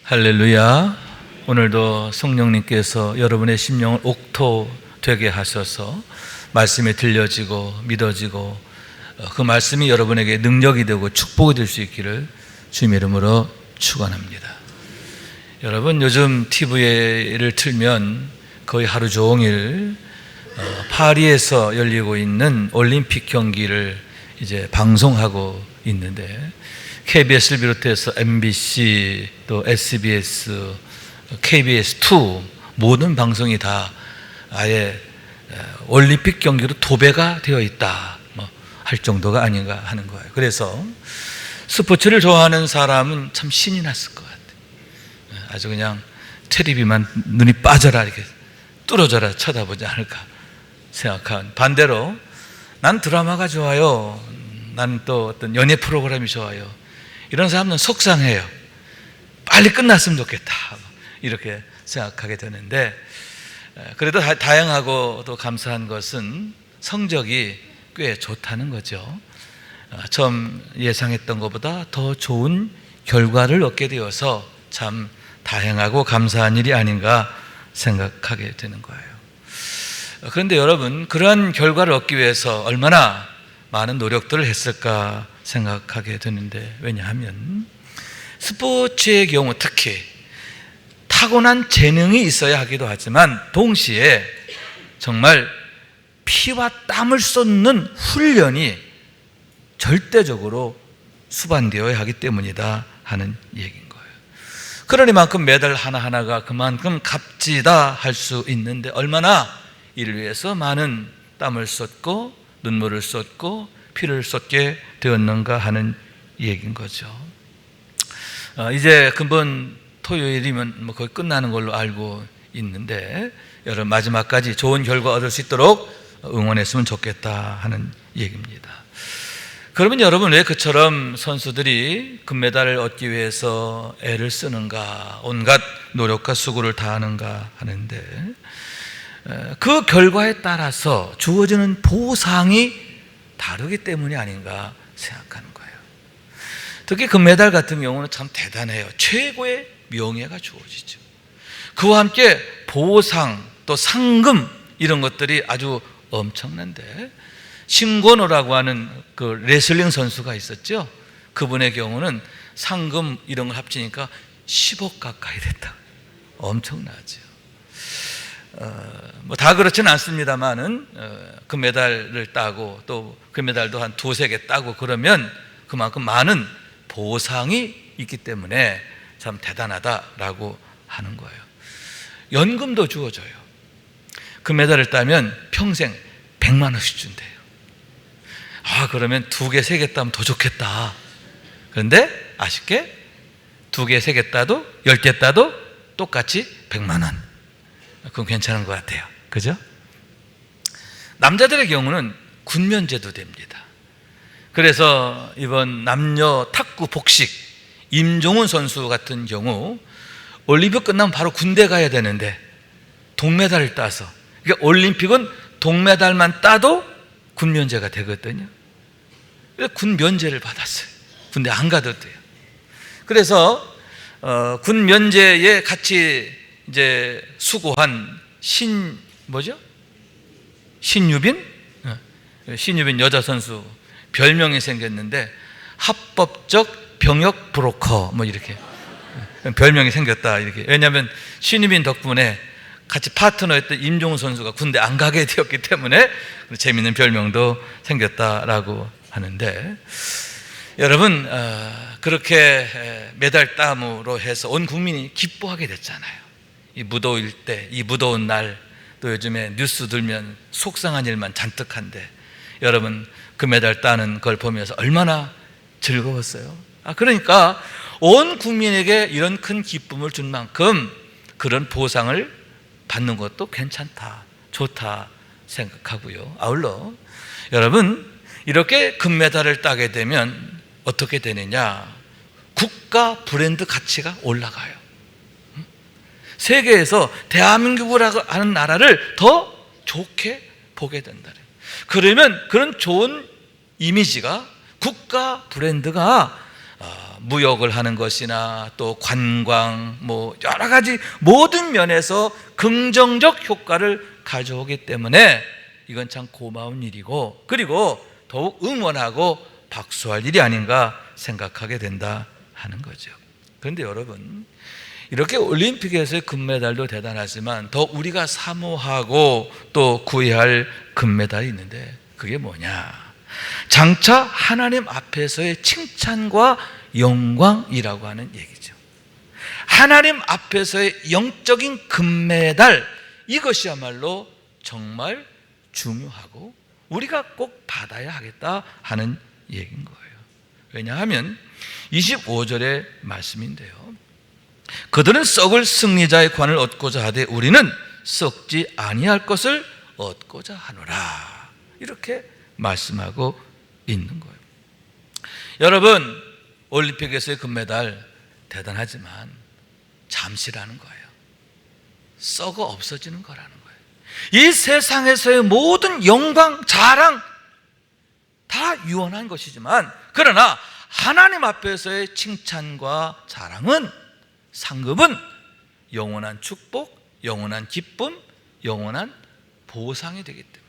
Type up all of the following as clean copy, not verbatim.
할렐루야. 오늘도 성령님께서 여러분의 심령을 옥토되게 하셔서 말씀이 들려지고 믿어지고 그 말씀이 여러분에게 능력이 되고 축복이 될 수 있기를 주님의 이름으로 축원합니다. 여러분, 요즘 TV를 틀면 거의 하루 종일 파리에서 열리고 있는 올림픽 경기를 이제 방송하고 있는데, KBS를 비롯해서 MBC, 또 SBS, KBS2 모든 방송이 다 아예 올림픽 경기로 도배가 되어 있다 할 정도가 아닌가 하는 거예요. 그래서 스포츠를 좋아하는 사람은 참 신이 났을 것 같아요. 아주 그냥 텔레비만 눈이 빠져라, 이렇게 뚫어져라 쳐다보지 않을까 생각한, 반대로 난 드라마가 좋아요, 나는 또 어떤 연예 프로그램이 좋아요, 이런 사람은 속상해요. 빨리 끝났으면 좋겠다, 이렇게 생각하게 되는데, 그래도 다양하고 또 감사한 것은 성적이 꽤 좋다는 거죠. 처음 예상했던 것보다 더 좋은 결과를 얻게 되어서 참 다양하고 감사한 일이 아닌가 생각하게 되는 거예요. 그런데 여러분, 그러한 결과를 얻기 위해서 얼마나 많은 노력들을 했을까 생각하게 되는데, 왜냐하면 스포츠의 경우 특히 타고난 재능이 있어야 하기도 하지만 동시에 정말 피와 땀을 쏟는 훈련이 절대적으로 수반되어야 하기 때문이다 하는 얘기인 거예요. 그러니만큼 메달 하나하나가 그만큼 값지다 할 수 있는데, 얼마나 이를 위해서 많은 땀을 쏟고 눈물을 쏟고 피를 쏟게 되었는가 하는 얘기인 거죠. 이제 금번 토요일이면 거의 끝나는 걸로 알고 있는데, 여러분 마지막까지 좋은 결과 얻을 수 있도록 응원했으면 좋겠다 하는 얘기입니다. 그러면 여러분, 왜 그처럼 선수들이 금메달을 얻기 위해서 애를 쓰는가, 온갖 노력과 수고를 다하는가 하는데, 그 결과에 따라서 주어지는 보상이 다르기 때문이 아닌가 생각하는 거예요. 특히 금메달 같은 경우는 참 대단해요. 최고의 명예가 주어지죠. 그와 함께 보상, 또 상금, 이런 것들이 아주 엄청난데, 신권호라고 하는 그 레슬링 선수가 있었죠. 그분의 경우는 상금 이런 걸 합치니까 10억 가까이 됐다. 엄청나죠. 뭐 다 그렇지는 않습니다만은 금메달을 따고 또 금메달도 한 두세 개 따고 그러면 그만큼 많은 보상이 있기 때문에 참 대단하다라고 하는 거예요. 연금도 주어져요. 금메달을 따면 평생 100만 원씩 준대요. 그러면 두 개, 세 개 따면 더 좋겠다. 그런데 아쉽게 두 개, 세 개 따도 10개 따도 똑같이 100만 원. 그건 괜찮은 것 같아요. 그죠? 남자들의 경우는 군면제도 됩니다. 그래서 이번 남녀 탁구 복식 임종훈 선수 같은 경우 올림픽 끝나면 바로 군대 가야 되는데 동메달을 따서, 그러니까 올림픽은 동메달만 따도 군면제가 되거든요. 그래서 군면제를 받았어요. 군대 안 가도 돼요. 그래서 군면제에 같이 이제 수고한 신유빈 여자 선수 별명이 생겼는데, 합법적 병역 브로커 이렇게 별명이 생겼다, 이렇게. 왜냐하면 신유빈 덕분에 같이 파트너였던 임종훈 선수가 군대 안 가게 되었기 때문에 재미있는 별명도 생겼다라고 하는데, 여러분, 그렇게 메달 땀으로 해서 온 국민이 기뻐하게 됐잖아요. 이 무더울 때, 이 무더운 날, 또 요즘에 뉴스 들면 속상한 일만 잔뜩한데, 여러분 그 메달 따는 걸 보면서 얼마나 즐거웠어요. 그러니까 온 국민에게 이런 큰 기쁨을 준 만큼 그런 보상을 받는 것도 괜찮다, 좋다 생각하고요. 아울러 여러분, 이렇게 금메달을 따게 되면 어떻게 되느냐? 국가 브랜드 가치가 올라가요. 세계에서 대한민국이라고 하는 나라를 더 좋게 보게 된다. 그러면 그런 좋은 이미지가, 국가 브랜드가 무역을 하는 것이나 또 관광, 여러 가지 모든 면에서 긍정적 효과를 가져오기 때문에 이건 참 고마운 일이고, 그리고 더욱 응원하고 박수할 일이 아닌가 생각하게 된다 하는 거죠. 그런데 여러분, 이렇게 올림픽에서의 금메달도 대단하지만 더 우리가 사모하고 또 구해야 할 금메달이 있는데, 그게 뭐냐? 장차 하나님 앞에서의 칭찬과 영광이라고 하는 얘기죠. 하나님 앞에서의 영적인 금메달, 이것이야말로 정말 중요하고 우리가 꼭 받아야 하겠다 하는 얘기인 거예요. 왜냐하면 25절의 말씀인데요, 그들은 썩을 승리자의 관을 얻고자 하되 우리는 썩지 아니할 것을 얻고자 하노라, 이렇게 말씀하고 있는 거예요. 여러분, 올림픽에서의 금메달 대단하지만 잠시라는 거예요. 썩어 없어지는 거라는 거예요. 이 세상에서의 모든 영광, 자랑 다 유언한 것이지만, 그러나 하나님 앞에서의 칭찬과 자랑은, 상급은 영원한 축복, 영원한 기쁨, 영원한 보상이 되기 때문에,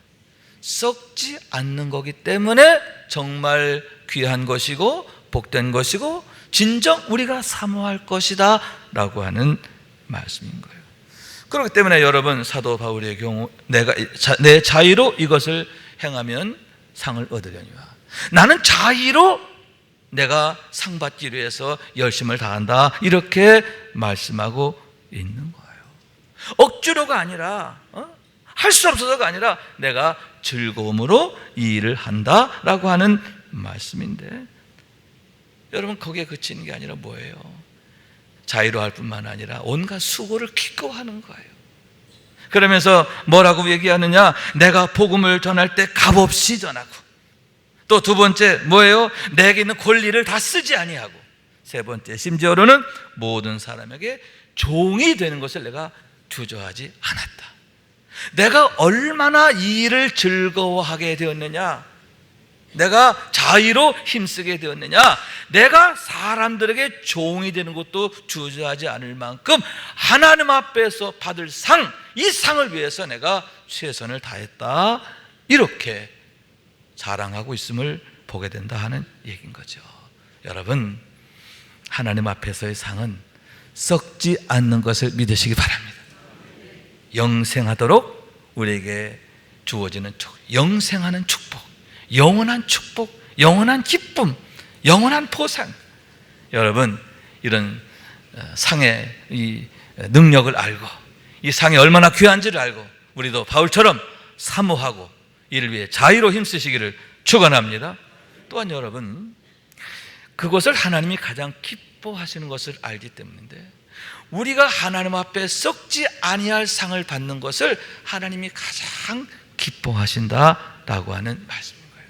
썩지 않는 거기 때문에 정말 귀한 것이고 복된 것이고 진정 우리가 사모할 것이다 라고 하는 말씀인 거예요. 그렇기 때문에 여러분, 사도 바울의 경우 내 자의로 이것을 행하면 상을 얻으려니와, 나는 자의로 내가 상 받기 위해서 열심을 다한다, 이렇게 말씀하고 있는 거예요. 억지로가 아니라, 할 수 없어서가 아니라 내가 즐거움으로 이 일을 한다라고 하는 말씀인데, 여러분, 거기에 그치는 게 아니라 뭐예요? 자의로 할 뿐만 아니라 온갖 수고를 기꺼워하는 거예요. 그러면서 뭐라고 얘기하느냐? 내가 복음을 전할 때 값없이 전하고, 또 두 번째 뭐예요? 내게 있는 권리를 다 쓰지 아니하고, 세 번째 심지어로는 모든 사람에게 종이 되는 것을 내가 주저하지 않았다. 내가 얼마나 이 일을 즐거워하게 되었느냐, 내가 자의로 힘쓰게 되었느냐, 내가 사람들에게 종이 되는 것도 주저하지 않을 만큼 하나님 앞에서 받을 상, 이 상을 위해서 내가 최선을 다했다, 이렇게 자랑하고 있음을 보게 된다 하는 얘기인 거죠. 여러분, 하나님 앞에서의 상은 썩지 않는 것을 믿으시기 바랍니다. 영생하도록 우리에게 주어지는 영생하는 축복, 영원한 축복, 영원한 기쁨, 영원한 보상. 여러분, 이런 상의 이 능력을 알고, 이 상이 얼마나 귀한지를 알고, 우리도 바울처럼 사모하고 이를 위해 자의로 힘쓰시기를 축원합니다. 또한 여러분, 그것을 하나님이 가장 기뻐하시는 것을 알기 때문인데, 우리가 하나님 앞에 썩지 아니할 상을 받는 것을 하나님이 가장 기뻐하신다라고 하는 말씀인 거예요.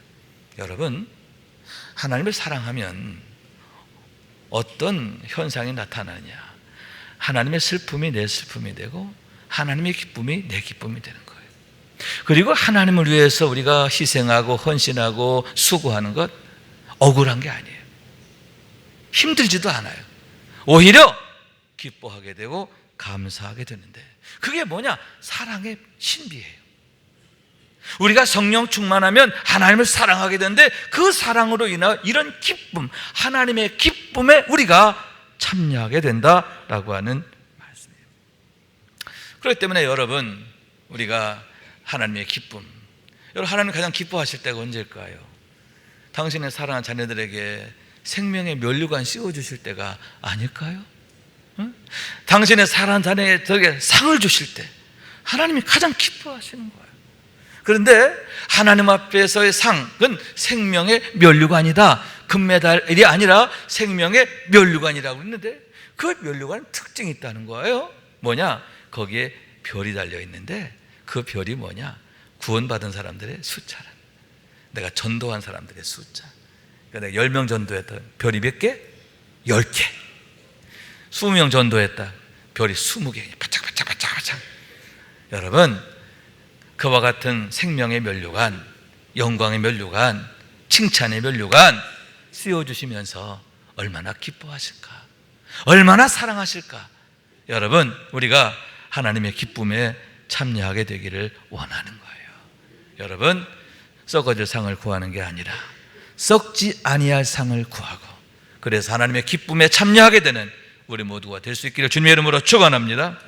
여러분, 하나님을 사랑하면 어떤 현상이 나타나냐? 하나님의 슬픔이 내 슬픔이 되고 하나님의 기쁨이 내 기쁨이 되는 거예요. 그리고 하나님을 위해서 우리가 희생하고 헌신하고 수고하는 것 억울한 게 아니에요. 힘들지도 않아요. 오히려 기뻐하게 되고 감사하게 되는데, 그게 뭐냐? 사랑의 신비예요. 우리가 성령 충만하면 하나님을 사랑하게 되는데, 그 사랑으로 인하여 이런 기쁨, 하나님의 기쁨에 우리가 참여하게 된다라고 하는 말씀이에요. 그렇기 때문에 여러분, 우리가 하나님의 기쁨, 여러분, 하나님 가장 기뻐하실 때가 언제일까요? 당신의 사랑하는 자녀들에게 생명의 면류관 씌워주실 때가 아닐까요? 응? 당신의 사랑하는 자녀에게 상을 주실 때 하나님이 가장 기뻐하시는 거예요. 그런데 하나님 앞에서의 상은 생명의 면류관이다, 금메달이 아니라 생명의 면류관이라고 했는데, 그 면류관은 특징이 있다는 거예요. 뭐냐? 거기에 별이 달려 있는데, 그 별이 뭐냐? 구원받은 사람들의 숫자라. 내가 전도한 사람들의 숫자. 그러니까 내가 10명 전도했다, 별이 몇 개? 10개. 20명 전도했다, 별이 20개. 바짝바짝바짝바짝. 여러분, 그와 같은 생명의 면류관, 영광의 면류관, 칭찬의 면류관 씌워주시면서 얼마나 기뻐하실까, 얼마나 사랑하실까. 여러분, 우리가 하나님의 기쁨에 참여하게 되기를 원하는 거예요. 여러분, 썩어질 상을 구하는 게 아니라 썩지 아니할 상을 구하고, 그래서 하나님의 기쁨에 참여하게 되는 우리 모두가 될 수 있기를 주님의 이름으로 축원합니다.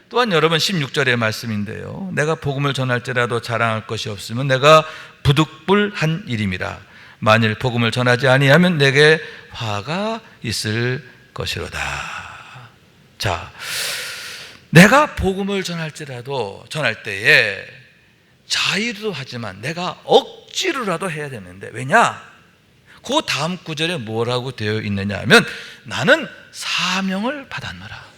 또한 여러분 16절의 말씀인데요, 내가 복음을 전할지라도 자랑할 것이 없으면 내가 부득불한 일임이라. 만일 복음을 전하지 아니하면 내게 화가 있을 것이로다. 자, 내가 복음을 전할지라도 전할 때에 자의로 하지만 내가 억지로라도 해야 되는데, 왜냐? 그 다음 구절에 뭐라고 되어 있느냐 하면, 나는 사명을 받았노라.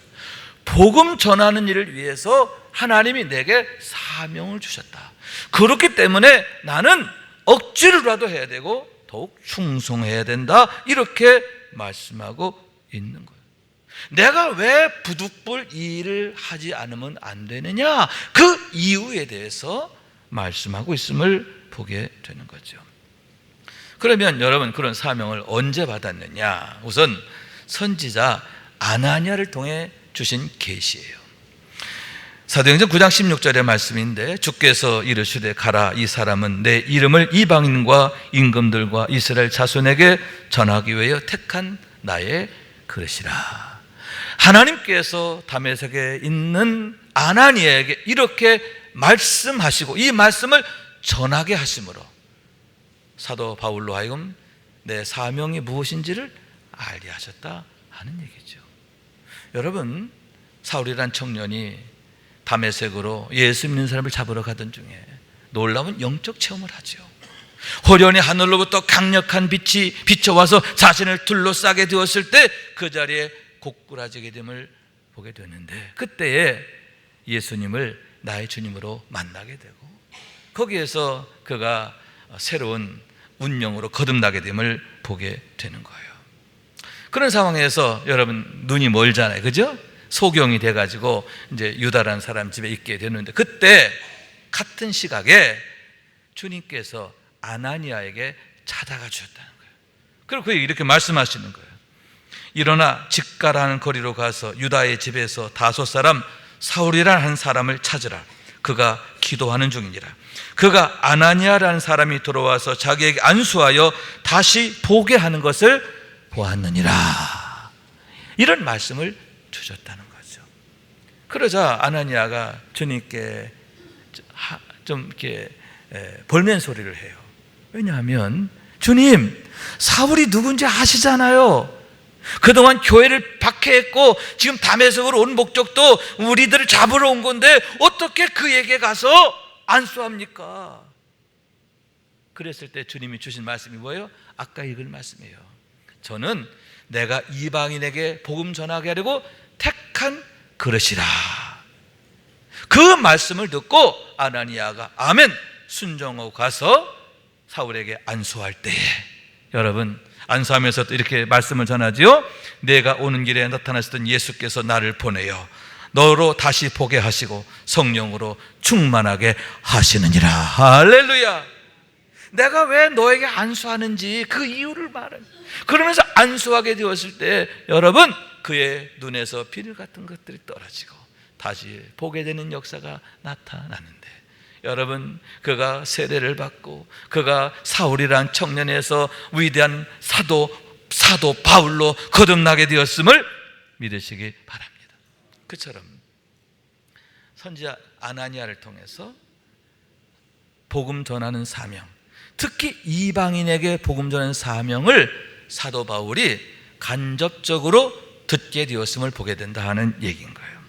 복음 전하는 일을 위해서 하나님이 내게 사명을 주셨다. 그렇기 때문에 나는 억지로라도 해야 되고 더욱 충성해야 된다, 이렇게 말씀하고 있는 거예요. 내가 왜 부득불 이 일을 하지 않으면 안 되느냐, 그 이유에 대해서 말씀하고 있음을 보게 되는 거죠. 그러면 여러분, 그런 사명을 언제 받았느냐? 우선 선지자 아나니아를 통해 주신 계시예요. 사도행전 9장 16절의 말씀인데, 주께서 이르시되 가라, 이 사람은 내 이름을 이방인과 임금들과 이스라엘 자손에게 전하기 위하여 택한 나의 그릇이라. 하나님께서 다메섹에 있는 아나니아에게 이렇게 말씀하시고 이 말씀을 전하게 하심으로 사도 바울로 하여금 내 사명이 무엇인지를 알게 하셨다 하는 얘기죠. 여러분, 사울이란 청년이 다메섹으로 예수 믿는 사람을 잡으러 가던 중에 놀라운 영적 체험을 하죠. 호련히 하늘로부터 강력한 빛이 비춰와서 자신을 둘러싸게 되었을 때 그 자리에 고꾸라지게 됨을 보게 되는데, 그때에 예수님을 나의 주님으로 만나게 되고 거기에서 그가 새로운 운명으로 거듭나게 됨을 보게 되는 거예요. 그런 상황에서 여러분, 눈이 멀잖아요, 그죠? 소경이 돼가지고 이제 유다라는 사람 집에 있게 되는데, 그때 같은 시각에 주님께서 아나니아에게 찾아가 주셨다는 거예요. 그리고 그에게 이렇게 말씀하시는 거예요. 일어나 직가라는 거리로 가서 유다의 집에서 다섯 사람 사울이라는 한 사람을 찾으라. 그가 기도하는 중이니라. 그가 아나니아라는 사람이 들어와서 자기에게 안수하여 다시 보게 하는 것을 보았느니라. 이런 말씀을 주셨다는 거죠. 그러자 아나니아가 주님께 좀 이렇게 볼멘 소리를 해요. 왜냐하면 주님, 사울이 누군지 아시잖아요. 그동안 교회를 박해했고 지금 다메섹으로 온 목적도 우리들을 잡으러 온 건데 어떻게 그에게 가서 안수합니까? 그랬을 때 주님이 주신 말씀이 뭐예요? 아까 읽은 말씀이에요. 저는 내가 이방인에게 복음 전하게 하려고 택한 그릇이라. 그 말씀을 듣고 아나니아가 아멘 순종하고 가서 사울에게 안수할 때에, 여러분, 안수하면서 또 이렇게 말씀을 전하지요. 내가 오는 길에 나타나시던 예수께서 나를 보내어 너로 다시 보게 하시고 성령으로 충만하게 하시느니라. 할렐루야. 내가 왜 너에게 안수하는지 그 이유를 말해. 그러면서 안수하게 되었을 때 여러분, 그의 눈에서 비늘 같은 것들이 떨어지고 다시 보게 되는 역사가 나타나는데, 여러분, 그가 세례를 받고 그가 사울이란 청년에서 위대한 사도 바울로 거듭나게 되었음을 믿으시기 바랍니다. 그처럼 선지자 아나니아를 통해서 복음 전하는 사명, 특히 이방인에게 복음 전하는 사명을 사도 바울이 간접적으로 듣게 되었음을 보게 된다 하는 얘기인 거예요.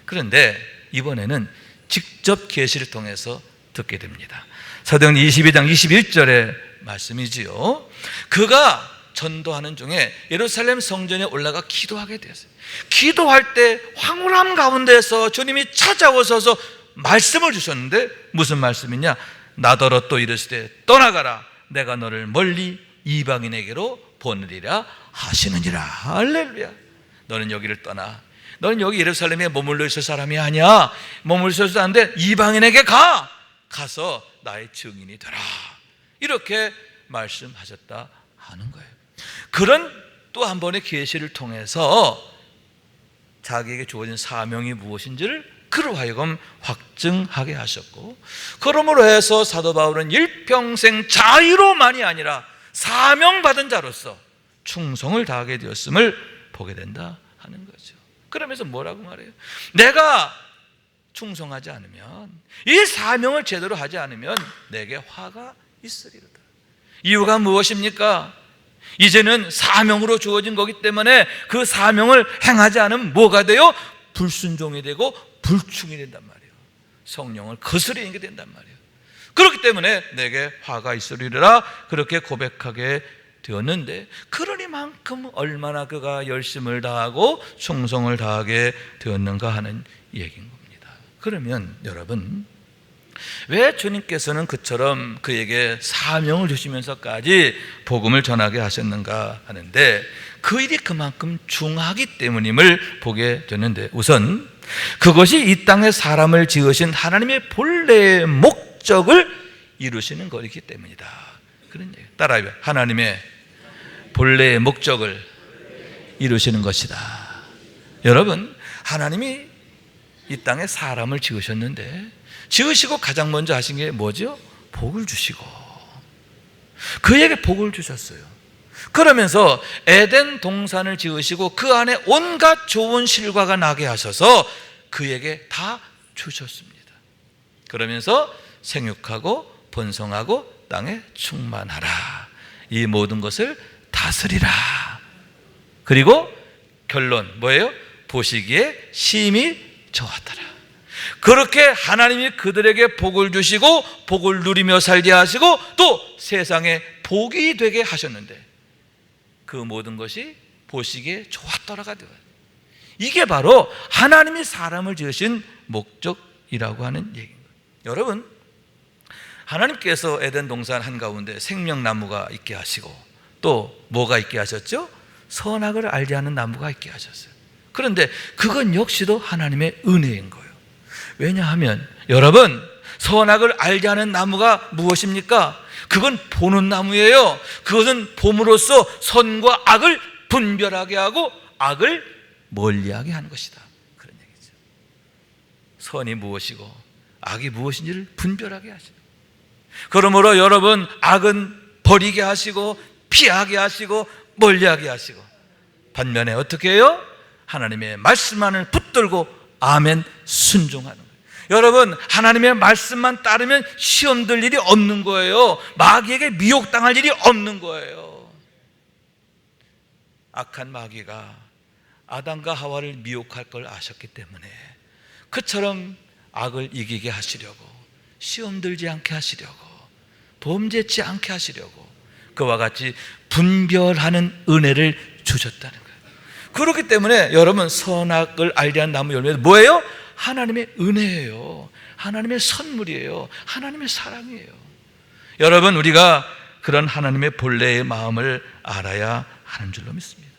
그런데 이번에는 직접 계시를 통해서 듣게 됩니다. 사도행전 22장 21절의 말씀이지요. 그가 전도하는 중에 예루살렘 성전에 올라가 기도하게 되었어요. 기도할 때 황홀함 가운데서 주님이 찾아오셔서 말씀을 주셨는데, 무슨 말씀이냐? 나더러 또 이르시되 떠나가라, 내가 너를 멀리 이방인에게로 보내리라 하시느니라. 할렐루야. 너는 여기를 떠나. 너는 여기 예루살렘에 머물러 있을 사람이 아니야. 머물러 있어도 안 돼. 이방인에게 가서 나의 증인이 되라. 이렇게 말씀하셨다 하는 거예요. 그런 또 한 번의 계시를 통해서 자기에게 주어진 사명이 무엇인지를 그로 하여금 확증하게 하셨고, 그러므로 해서 사도 바울은 일평생 자유로만이 아니라 사명받은 자로서 충성을 다하게 되었음을 보게 된다 하는 거죠. 그러면서 뭐라고 말해요? 내가 충성하지 않으면, 이 사명을 제대로 하지 않으면 내게 화가 있으리로다. 이유가 무엇입니까? 이제는 사명으로 주어진 거기 때문에 그 사명을 행하지 않으면 뭐가 돼요? 불순종이 되고 불충이 된단 말이에요. 성령을 거스리게 된단 말이에요. 그렇기 때문에 내게 화가 있으리라 그렇게 고백하게 되었는데, 그러니만큼 얼마나 그가 열심을 다하고 충성을 다하게 되었는가 하는 얘기인 겁니다. 그러면 여러분, 왜 주님께서는 그처럼 그에게 사명을 주시면서까지 복음을 전하게 하셨는가 하는데, 그 일이 그만큼 중하기 때문임을 보게 되는데, 우선 그것이 이 땅에 사람을 지으신 하나님의 본래의 목적을 이루시는 것이기 때문이다. 그런 얘기. 따라해요. 하나님의 본래의 목적을 이루시는 것이다. 여러분, 하나님이 이 땅에 사람을 지으셨는데, 지으시고 가장 먼저 하신 게 뭐죠? 복을 주시고, 그에게 복을 주셨어요. 그러면서 에덴 동산을 지으시고 그 안에 온갖 좋은 실과가 나게 하셔서 그에게 다 주셨습니다. 그러면서 생육하고 번성하고 땅에 충만하라, 이 모든 것을 다스리라. 그리고 결론 뭐예요? 보시기에 심히 좋았더라. 그렇게 하나님이 그들에게 복을 주시고 복을 누리며 살게 하시고 또 세상에 복이 되게 하셨는데, 그 모든 것이 보시기에 좋았더라가 되어요. 이게 바로 하나님이 사람을 지으신 목적이라고 하는 얘기입니다. 여러분, 하나님께서 에덴 동산 한가운데 생명나무가 있게 하시고 또 뭐가 있게 하셨죠? 선악을 알게 하는 나무가 있게 하셨어요. 그런데 그건 역시도 하나님의 은혜인 거예요. 왜냐하면 여러분, 선악을 알게 하는 나무가 무엇입니까? 그건 보는 나무예요. 그것은 봄으로써 선과 악을 분별하게 하고 악을 멀리하게 하는 것이다, 그런 얘기죠. 선이 무엇이고 악이 무엇인지를 분별하게 하시고, 그러므로 여러분, 악은 버리게 하시고 피하게 하시고 멀리하게 하시고, 반면에 어떻게 해요? 하나님의 말씀만을 붙들고 아멘 순종하는 거예요. 여러분, 하나님의 말씀만 따르면 시험 들 일이 없는 거예요. 마귀에게 미혹당할 일이 없는 거예요. 악한 마귀가 아담과 하와를 미혹할 걸 아셨기 때문에 그처럼 악을 이기게 하시려고, 시험 들지 않게 하시려고, 범죄치 않게 하시려고 그와 같이 분별하는 은혜를 주셨다는 거예요. 그렇기 때문에 여러분, 선악을 알게 한 나무 열매는 뭐예요? 하나님의 은혜예요. 하나님의 선물이에요. 하나님의 사랑이에요. 여러분, 우리가 그런 하나님의 본래의 마음을 알아야 하는 줄로 믿습니다.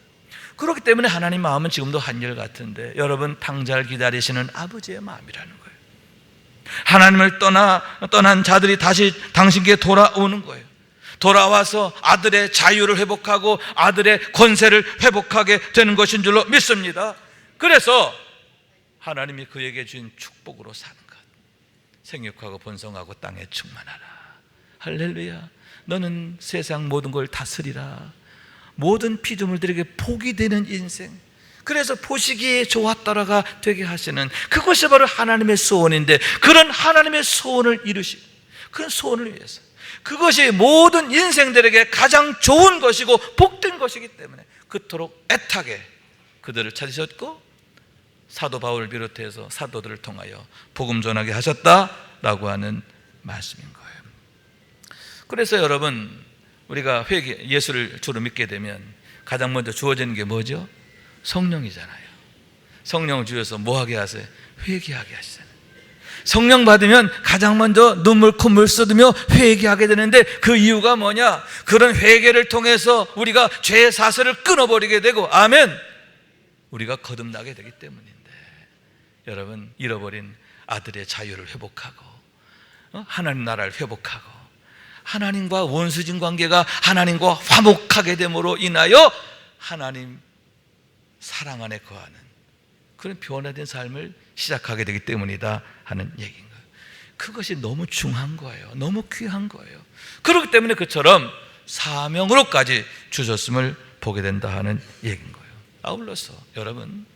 그렇기 때문에 하나님 마음은 지금도 한결같은데, 여러분, 탕자를 기다리시는 아버지의 마음이라는 거예요. 하나님을 떠난 자들이 다시 당신께 돌아오는 거예요. 돌아와서 아들의 자유를 회복하고 아들의 권세를 회복하게 되는 것인 줄로 믿습니다. 그래서 하나님이 그에게 주신 축복으로 사는 것, 생육하고 번성하고 땅에 충만하라. 할렐루야. 너는 세상 모든 걸 다스리라. 모든 피조물들에게 복이 되는 인생, 그래서 보시기에 좋았더라가 되게 하시는 그것이 바로 하나님의 소원인데, 그런 하나님의 소원을 이루시고 그런 소원을 위해서, 그것이 모든 인생들에게 가장 좋은 것이고 복된 것이기 때문에 그토록 애타게 그들을 찾으셨고 사도 바울을 비롯해서 사도들을 통하여 복음 전하게 하셨다라고 하는 말씀인 거예요. 그래서 여러분, 우리가 예수를 주로 믿게 되면 가장 먼저 주어지는 게 뭐죠? 성령이잖아요. 성령을 주셔서 뭐 하게 하세요? 회개하게 하시잖아요. 성령 받으면 가장 먼저 눈물 콧물 쏟으며 회개하게 되는데, 그 이유가 뭐냐? 그런 회개를 통해서 우리가 죄의 사슬을 끊어버리게 되고, 아멘, 우리가 거듭나게 되기 때문인데, 여러분, 잃어버린 아들의 자유를 회복하고 하나님 나라를 회복하고 하나님과 원수진 관계가 하나님과 화목하게 됨으로 인하여 하나님 사랑 안에 거하는 그런 변화된 삶을 시작하게 되기 때문이다 하는 얘기인 거예요. 그것이 너무 중요한 거예요. 너무 귀한 거예요. 그렇기 때문에 그처럼 사명으로까지 주셨음을 보게 된다 하는 얘기인 거예요. 아울러서 여러분,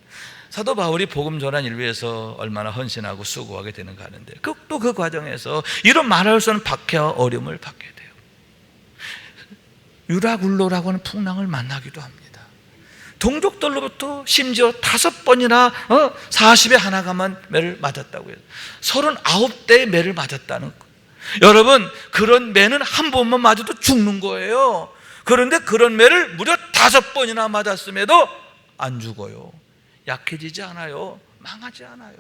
사도 바울이 복음 전환 일 위해서 얼마나 헌신하고 수고하게 되는가 하는데 또 그 과정에서 이런 말할 수 없는 박해와 어려움을 받게 돼요. 유라굴로라고 하는 풍랑을 만나기도 합니다. 동족들로부터 심지어 5번이나 40에 하나가만 매를 맞았다고 해요. 39대의 매를 맞았다는 거. 여러분, 그런 매는 한 번만 맞아도 죽는 거예요. 그런데 그런 매를 무려 5번이나 맞았음에도 안 죽어요. 약해지지 않아요. 망하지 않아요.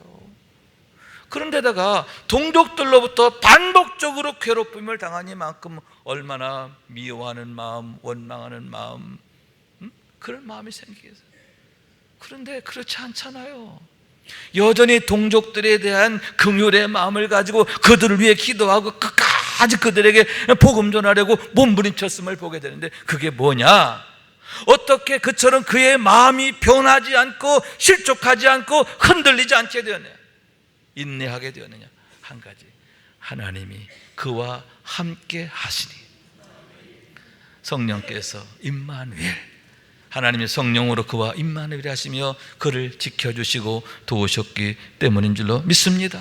그런데다가 동족들로부터 반복적으로 괴롭힘을 당하니만큼 얼마나 미워하는 마음, 원망하는 마음, 그런 마음이 생기겠어요. 그런데 그렇지 않잖아요. 여전히 동족들에 대한 긍휼의 마음을 가지고 그들을 위해 기도하고 끝까지 그들에게 복음 전하려고 몸부림쳤음을 보게 되는데, 그게 뭐냐? 어떻게 그처럼 그의 마음이 변하지 않고 실족하지 않고 흔들리지 않게 되었냐? 인내하게 되었느냐? 한 가지, 하나님이 그와 함께 하시니. 성령께서 임마누엘, 하나님의 성령으로 그와 임마누엘 하시며 그를 지켜주시고 도우셨기 때문인 줄로 믿습니다.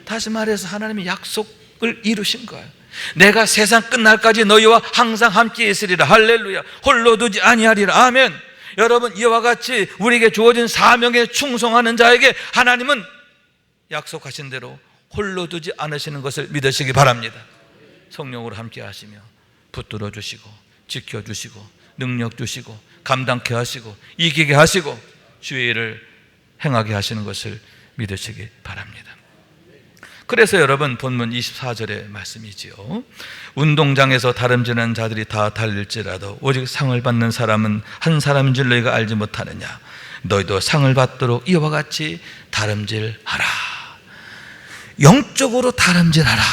다시 말해서 하나님이 약속을 이루신 거예요. 내가 세상 끝날까지 너희와 항상 함께 있으리라. 할렐루야. 홀로 두지 아니하리라. 아멘. 여러분, 이와 같이 우리에게 주어진 사명에 충성하는 자에게 하나님은 약속하신 대로 홀로 두지 않으시는 것을 믿으시기 바랍니다. 성령으로 함께 하시며 붙들어 주시고 지켜주시고 능력 주시고 감당케 하시고 이기게 하시고 주의 일을 행하게 하시는 것을 믿으시기 바랍니다. 그래서 여러분, 본문 24절의 말씀이지요. 운동장에서 다름질하는 자들이 다 달릴지라도 오직 상을 받는 사람은 한 사람인 줄 너희가 알지 못하느냐? 너희도 상을 받도록 이와 같이 다름질하라. 영적으로 다름질하라.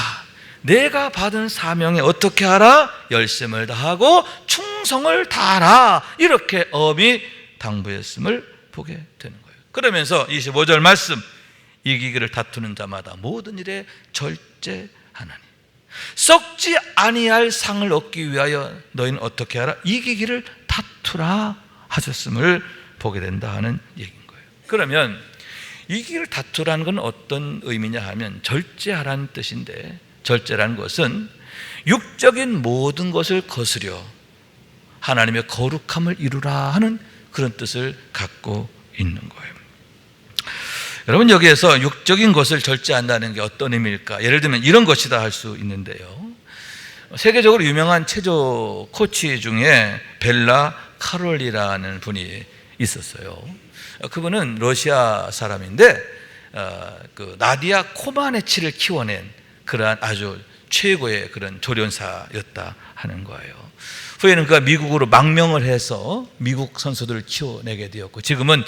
내가 받은 사명에 어떻게 하라? 열심을 다하고 충성을 다하라. 이렇게 엄히 당부했음을 보게 되는 거예요. 그러면서 25절 말씀, 이기기를 다투는 자마다 모든 일에 절제하나니 썩지 아니할 상을 얻기 위하여 너희는 어떻게 하라? 이기기를 다투라 하셨음을 보게 된다 하는 얘기인 거예요. 그러면 이기기를 다투라는 건 어떤 의미냐 하면 절제하라는 뜻인데, 절제라는 것은 육적인 모든 것을 거스려 하나님의 거룩함을 이루라 하는 그런 뜻을 갖고 있는 거예요. 여러분, 여기에서 육적인 것을 절제한다는 게 어떤 의미일까? 예를 들면 이런 것이다 할 수 있는데요. 세계적으로 유명한 체조 코치 중에 벨라 카롤리라는 분이 있었어요. 그분은 러시아 사람인데 그 나디아 코마네치를 키워낸 그러한 아주 최고의 그런 조련사였다 하는 거예요. 후에는 그가 미국으로 망명을 해서 미국 선수들을 키워내게 되었고, 지금은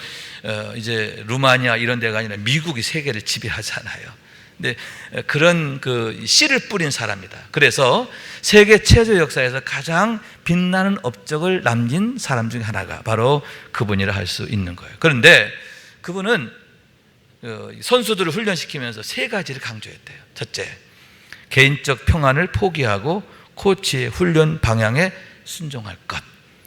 이제 루마니아 이런 데가 아니라 미국이 세계를 지배하잖아요. 근데 그런 그 씨를 뿌린 사람이다. 그래서 세계 체조 역사에서 가장 빛나는 업적을 남긴 사람 중에 하나가 바로 그분이라 할 수 있는 거예요. 그런데 그분은 선수들을 훈련시키면서 3가지를 강조했대요. 첫째, 개인적 평안을 포기하고 코치의 훈련 방향에 순종할 것.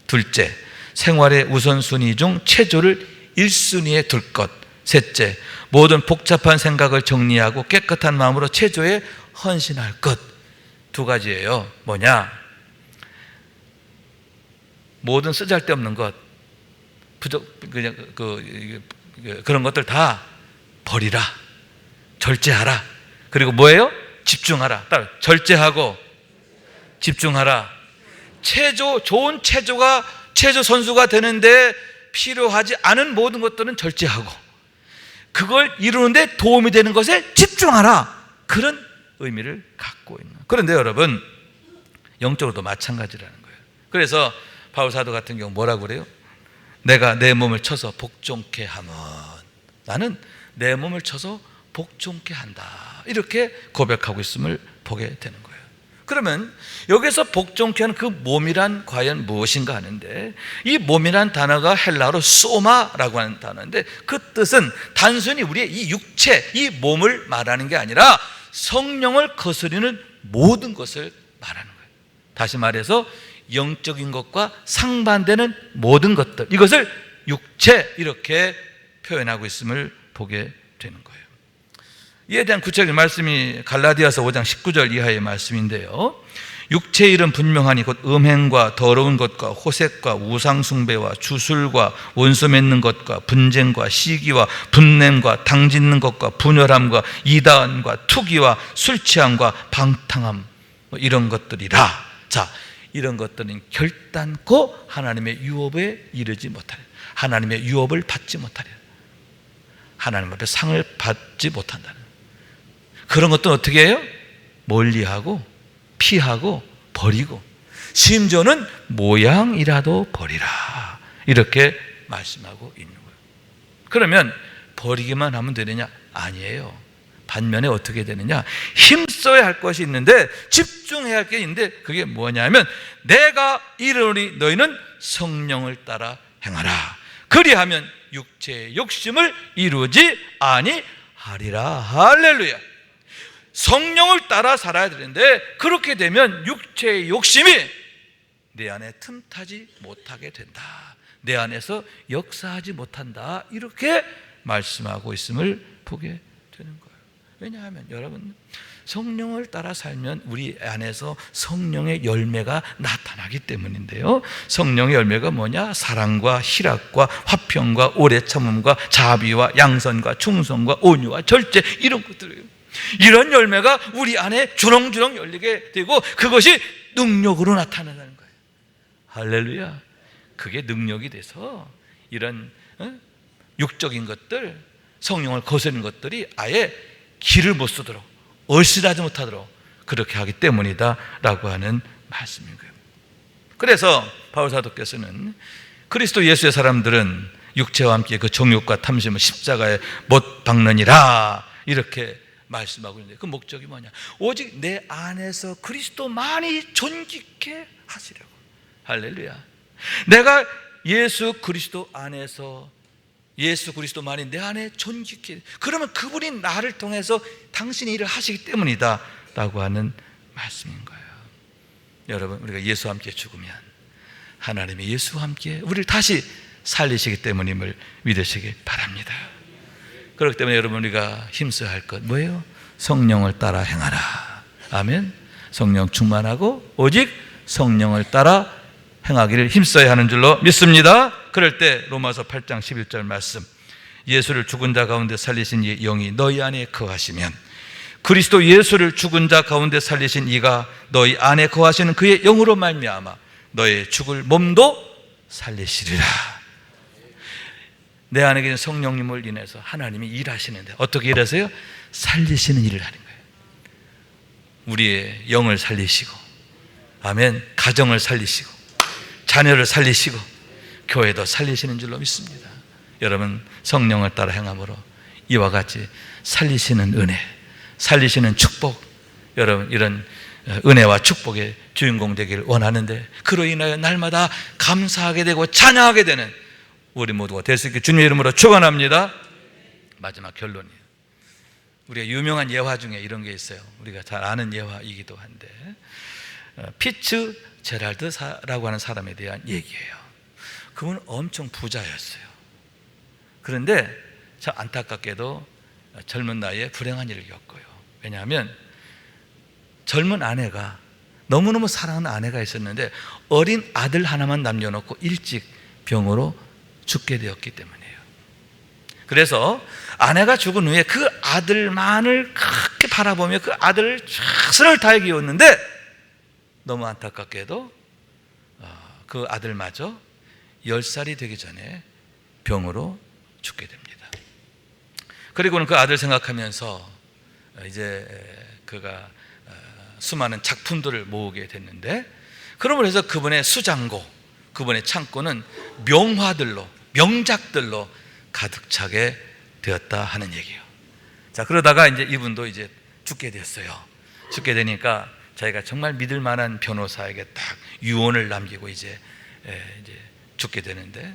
둘째, 생활의 우선순위 중 체조를 1순위에 둘 것. 셋째, 모든 복잡한 생각을 정리하고 깨끗한 마음으로 체조에 헌신할 것. 2가지예요. 뭐냐? 모든 쓰잘데없는 것, 그런 것들 다 버리라. 절제하라. 그리고 뭐예요? 집중하라. 따라 절제하고 집중하라. 좋은 체조 선수가 되는데 필요하지 않은 모든 것들은 절제하고 그걸 이루는데 도움이 되는 것에 집중하라. 그런 의미를 갖고 있는. 그런데 여러분, 영적으로도 마찬가지라는 거예요. 그래서 바울 사도 같은 경우 뭐라고 그래요? 내가 내 몸을 쳐서 복종케 하면, 나는 내 몸을 쳐서 복종케 한다. 이렇게 고백하고 있음을 보게 되는 거예요. 그러면 여기서 복종케 하는 그 몸이란 과연 무엇인가 하는데, 이 몸이란 단어가 헬라어로 소마라고 하는 단어인데, 그 뜻은 단순히 우리의 이 육체, 이 몸을 말하는 게 아니라 성령을 거스르는 모든 것을 말하는 거예요. 다시 말해서 영적인 것과 상반되는 모든 것들, 이것을 육체 이렇게 표현하고 있음을 보게 되는 거예요. 이에 대한 구체적인 말씀이 갈라디아서 5장 19절 이하의 말씀인데요, 육체의 일은 분명하니 곧 음행과 더러운 것과 호색과 우상숭배와 주술과 원수 맺는 것과 분쟁과 시기와 분냄과 당짓는 것과 분열함과 이단과 투기와 술취함과 방탕함, 이런 것들이라. 자, 이런 것들은 결단코 하나님의 유업에 이르지 못하리라. 하나님의 유업을 받지 못하리라. 하나님 앞에 상을 받지 못한다는, 그런 것도 어떻게 해요? 멀리하고 피하고 버리고, 심지어는 모양이라도 버리라, 이렇게 말씀하고 있는 거예요. 그러면 버리기만 하면 되느냐? 아니에요. 반면에 어떻게 되느냐? 힘써야 할 것이 있는데, 집중해야 할 게 있는데, 그게 뭐냐면 내가 이르노니 너희는 성령을 따라 행하라. 그리하면 육체의 욕심을 이루지 아니하리라. 할렐루야. 성령을 따라 살아야 되는데, 그렇게 되면 육체의 욕심이 내 안에 틈타지 못하게 된다, 내 안에서 역사하지 못한다, 이렇게 말씀하고 있음을 보게 되는 거예요. 왜냐하면 여러분, 성령을 따라 살면 우리 안에서 성령의 열매가 나타나기 때문인데요, 성령의 열매가 뭐냐? 사랑과 희락과 화평과 오래 참음과 자비와 양선과 충성과 온유와 절제, 이런 것들이에요. 이런 열매가 우리 안에 주렁주렁 열리게 되고, 그것이 능력으로 나타나는 거예요. 할렐루야. 그게 능력이 돼서 이런 육적인 것들, 성령을 거스르는 것들이 아예 길을 못 쓰도록, 얼씬하지 못하도록 그렇게 하기 때문이다 라고 하는 말씀인 거예요. 그래서 바울 사도께서는 그리스도 예수의 사람들은 육체와 함께 그 정욕과 탐심을 십자가에 못 박느니라, 이렇게 말씀하고 있는데, 그 목적이 뭐냐? 오직 내 안에서 그리스도만이 존귀케 하시려고. 할렐루야. 내가 예수 그리스도 안에서, 예수 그리스도만이 내 안에 존귀케, 그러면 그분이 나를 통해서 당신이 일을 하시기 때문이다 라고 하는 말씀인 거예요. 여러분, 우리가 예수와 함께 죽으면 하나님의 예수와 함께 우리를 다시 살리시기 때문임을 믿으시기 바랍니다. 그렇기 때문에 여러분, 우리가 힘써야 할 것 뭐예요? 성령을 따라 행하라. 아멘. 성령 충만하고 오직 성령을 따라 행하기를 힘써야 하는 줄로 믿습니다. 그럴 때 로마서 8장 11절 말씀, 예수를 죽은 자 가운데 살리신 이 영이 너희 안에 거하시면, 그리스도 예수를 죽은 자 가운데 살리신 이가 너희 안에 거하시는 그의 영으로 말미암아 너의 죽을 몸도 살리시리라. 내 안에 계신 성령님을 인해서 하나님이 일하시는데, 어떻게 일하세요? 살리시는 일을 하는 거예요. 우리의 영을 살리시고, 아멘, 가정을 살리시고, 자녀를 살리시고, 교회도 살리시는 줄로 믿습니다. 여러분, 성령을 따라 행함으로 이와 같이 살리시는 은혜, 살리시는 축복, 여러분 이런 은혜와 축복의 주인공 되기를 원하는데, 그로 인하여 날마다 감사하게 되고 찬양하게 되는 우리 모두가 될 수 있게 주님의 이름으로 축원합니다. 마지막 결론이에요. 우리가 유명한 예화 중에 이런 게 있어요. 우리가 잘 아는 예화이기도 한데, 피츠 제랄드라고 하는 사람에 대한 얘기예요. 그분은 엄청 부자였어요. 그런데 참 안타깝게도 젊은 나이에 불행한 일을 겪어요. 왜냐하면 젊은 아내가, 너무너무 사랑하는 아내가 있었는데 어린 아들 하나만 남겨놓고 일찍 병으로 죽게 되었기 때문이에요. 그래서 아내가 죽은 후에 그 아들만을 그렇게 바라보며 그 아들을 최선을 다해 키웠는데, 너무 안타깝게도 그 아들마저 10살이 되기 전에 병으로 죽게 됩니다. 그리고는 그 아들 생각하면서 이제 그가 수많은 작품들을 모으게 됐는데, 그러므로 해서 그분의 수장고, 그분의 창고는 명화들로, 명작들로 가득 차게 되었다 하는 얘기예요. 자, 그러다가 이제 이분도 이제 죽게 됐어요. 죽게 되니까 자기가 정말 믿을 만한 변호사에게 딱 유언을 남기고 이제 죽게 되는데,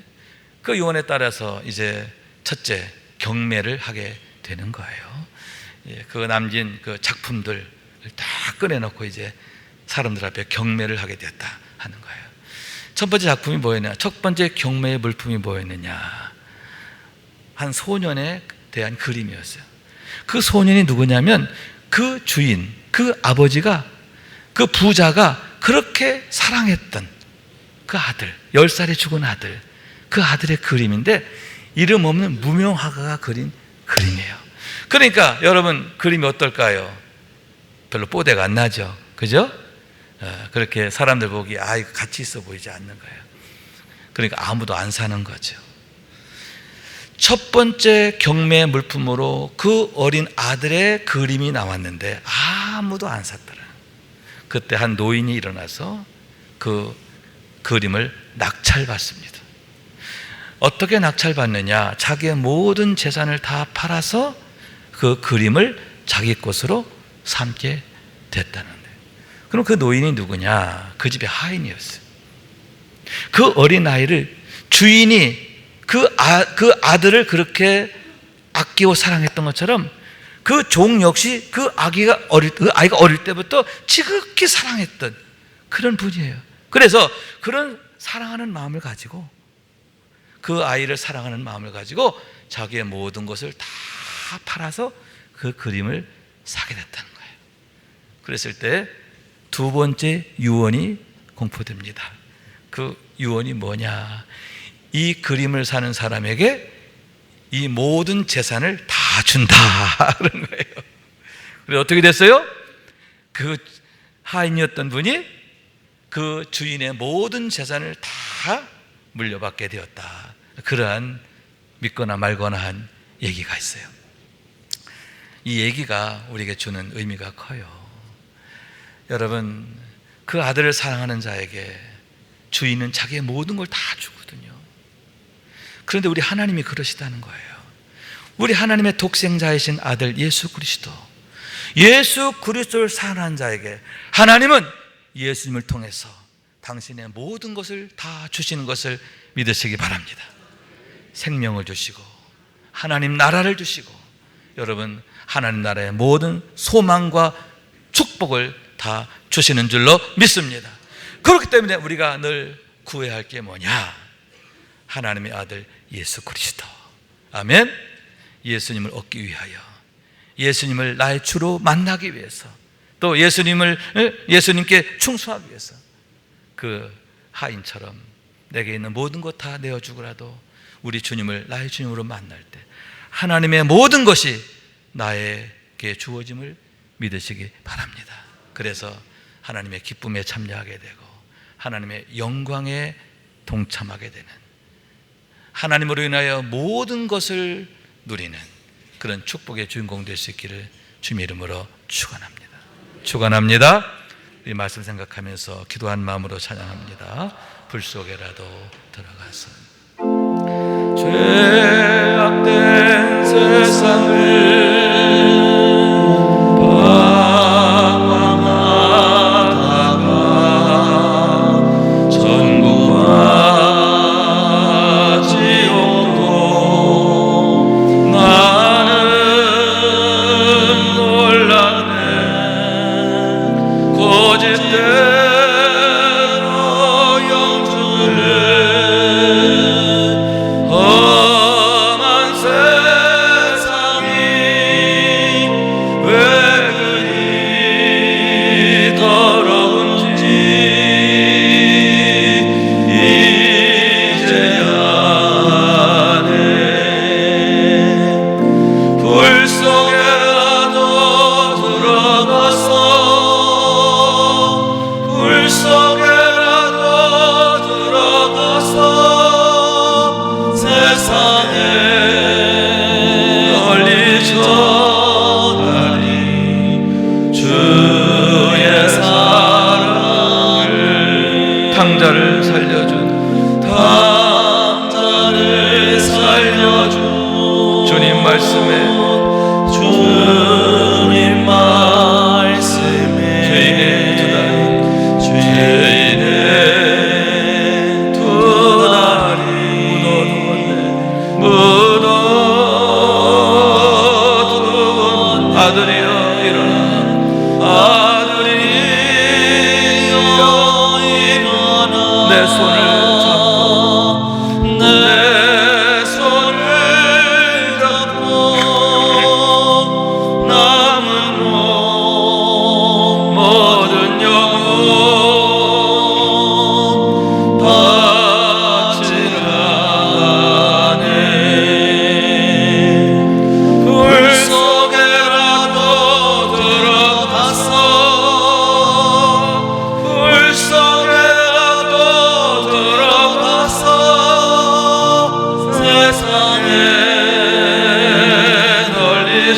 그 유언에 따라서 이제 첫째 경매를 하게 되는 거예요. 그 남긴 그 작품들을 다 꺼내놓고 이제 사람들 앞에 경매를 하게 되었다 하는 거예요. 첫 번째 작품이 뭐였냐? 첫 번째 경매의 물품이 뭐였느냐? 한 소년에 대한 그림이었어요. 그 소년이 누구냐면 그 주인, 그 아버지가, 그 부자가 그렇게 사랑했던 그 아들, 10살에 죽은 아들, 그 아들의 그림인데 이름 없는 무명화가가 그린 그림이에요. 그러니까 여러분, 그림이 어떨까요? 별로 뽀대가 안 나죠, 그죠? 그렇게 사람들 보기에 이거 가치 있어 보이지 않는 거예요. 그러니까 아무도 안 사는 거죠. 첫 번째 경매 물품으로 그 어린 아들의 그림이 나왔는데 아무도 안 샀더라. 그때 한 노인이 일어나서 그 그림을 낙찰받습니다. 어떻게 낙찰받느냐? 자기의 모든 재산을 다 팔아서 그 그림을 자기 것으로 삼게 됐다는 거예요. 그럼 그 노인이 누구냐? 그 집의 하인이었어요. 그 어린 아이를 주인이 그 아들을 그렇게 아끼고 사랑했던 것처럼 그 종 역시 그 아이가 어릴 때부터 지극히 사랑했던 그런 분이에요. 그래서 그런 사랑하는 마음을 가지고, 그 아이를 사랑하는 마음을 가지고 자기의 모든 것을 다 팔아서 그 그림을 사게 됐다는 거예요. 그랬을 때 두 번째 유언이 공포됩니다. 그 유언이 뭐냐? 이 그림을 사는 사람에게 이 모든 재산을 다 준다 그런 거예요. 그래서 어떻게 됐어요? 그 하인이었던 분이 그 주인의 모든 재산을 다 물려받게 되었다. 그러한 믿거나 말거나 한 얘기가 있어요. 이 얘기가 우리에게 주는 의미가 커요. 여러분, 그 아들을 사랑하는 자에게 주인은 자기의 모든 걸 다 주거든요. 그런데 우리 하나님이 그러시다는 거예요. 우리 하나님의 독생자이신 아들 예수 그리스도를 사랑하는 자에게 하나님은 예수님을 통해서 당신의 모든 것을 다 주시는 것을 믿으시기 바랍니다. 생명을 주시고 하나님 나라를 주시고, 여러분, 하나님 나라의 모든 소망과 축복을 다 주시는 줄로 믿습니다. 그렇기 때문에 우리가 늘 구해야 할 게 뭐냐? 하나님의 아들 예수 그리스도. 아멘. 예수님을 얻기 위하여, 예수님을 나의 주로 만나기 위해서, 또 예수님께 충성하기 위해서 그 하인처럼 내게 있는 모든 것 다 내어주고라도 우리 주님을 나의 주님으로 만날 때 하나님의 모든 것이 나에게 주어짐을 믿으시기 바랍니다. 그래서 하나님의 기쁨에 참여하게 되고 하나님의 영광에 동참하게 되는, 하나님으로 인하여 모든 것을 누리는 그런 축복의 주인공 될 수 있기를 주님의 이름으로 축원합니다. 이 말씀 생각하면서 기도한 마음으로 찬양합니다. 불 속에라도 들어가서 죄악된 세상을 당자를 살려준 주님 말씀에 주인의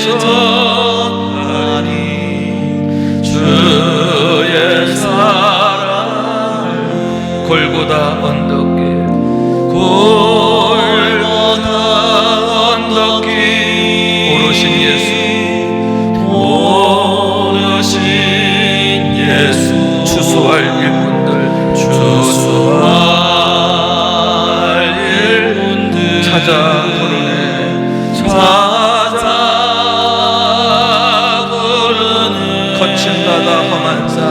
전하니 주의 사랑 골고다 언덕길 오르신 예수 추수할 일꾼들 찾아 부르네 거친 바다 험한 산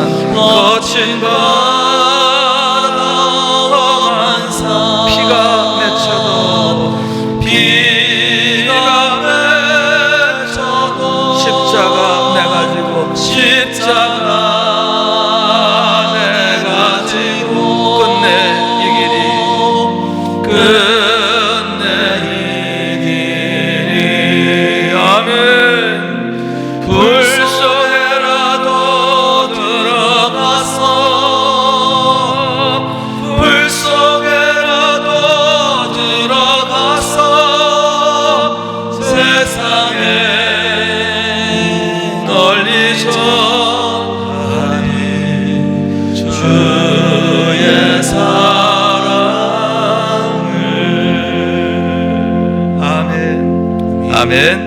피가 맺혀도 십자가 내 가지고 끝내 이 길이 아멘. 불속에라도 들어가서 세상에 널리 전하니 주의 사랑을 아멘. 아멘.